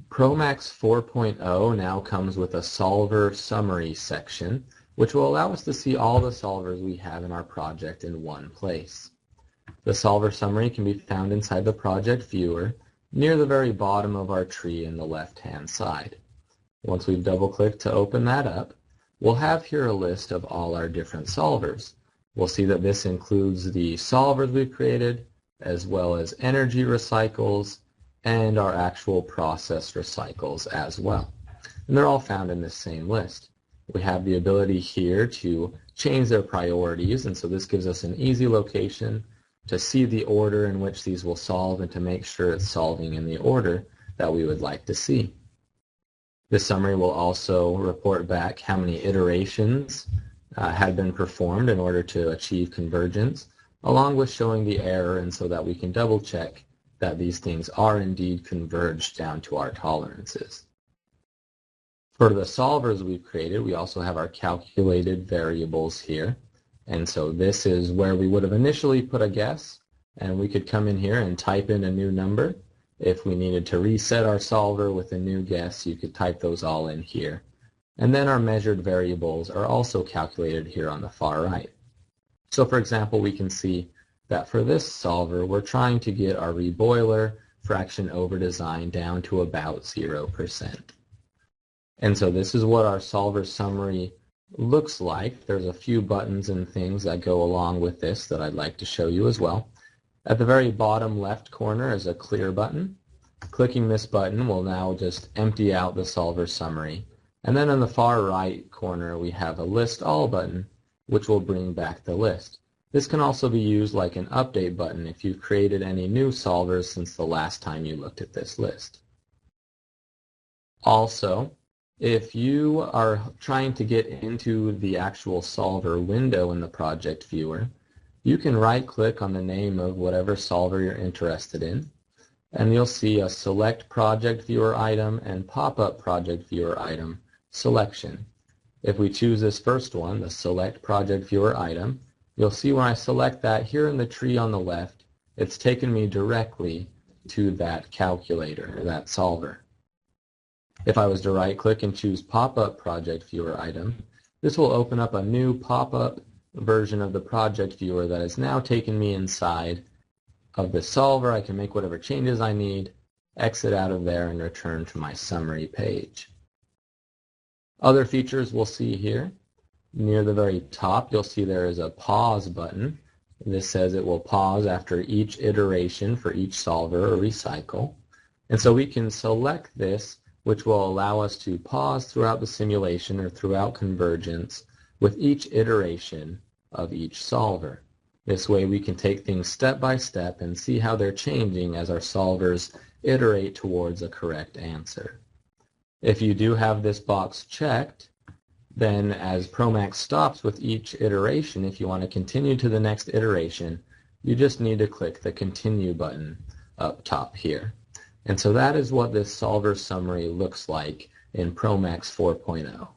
ProMax 4.0 now comes with a solver summary section, which will allow us to see all the solvers we have in our project in one place. The solver summary can be found inside the project viewer near the very bottom of our tree in the left-hand side. Once we've double-clicked to open that up, we'll have here a list of all our different solvers. We'll see that this includes the solvers we've created, as well as energy recycles, and our actual process recycles as well. And they're all found in this same list. We have the ability here to change their priorities, and so this gives us an easy location to see the order in which these will solve and to make sure it's solving in the order that we would like to see. This summary will also report back how many iterations had been performed in order to achieve convergence, along with showing the error, and so that we can double check that these things are indeed converged down to our tolerances. For the solvers we've created, we also have our calculated variables here. And so this is where we would have initially put a guess, and we could come in here and type in a new number. If we needed to reset our solver with a new guess, you could type those all in here. And then our measured variables are also calculated here on the far right. So for example, we can see that for this solver, we're trying to get our reboiler fraction over design down to about 0%. And so this is what our solver summary looks like. There's a few buttons and things that go along with this that I'd like to show you as well. At the very bottom left corner is a clear button. Clicking this button will now just empty out the solver summary. And then in the far right corner we have a list all button, which will bring back the list. This can also be used like an update button if you've created any new solvers since the last time you looked at this list. Also, if you are trying to get into the actual solver window in the project viewer, you can right-click on the name of whatever solver you're interested in, and you'll see a Select Project Viewer item and Pop-up Project Viewer item selection. If we choose this first one, the Select Project Viewer item, you'll see when I select that here in the tree on the left, it's taken me directly to that calculator, that solver. If I was to right-click and choose Pop-up Project Viewer item, this will open up a new pop-up version of the project viewer that has now taken me inside of the solver. I can make whatever changes I need, exit out of there, and return to my summary page. Other features we'll see here. Near the very top, you'll see there is a pause button. This says it will pause after each iteration for each solver or recycle. And so we can select this, which will allow us to pause throughout the simulation or throughout convergence with each iteration of each solver. This way we can take things step by step and see how they're changing as our solvers iterate towards a correct answer. If you do have this box checked, then as ProMax stops with each iteration, if you want to continue to the next iteration, you just need to click the Continue button up top here. And so that is what this solver summary looks like in ProMax 4.0.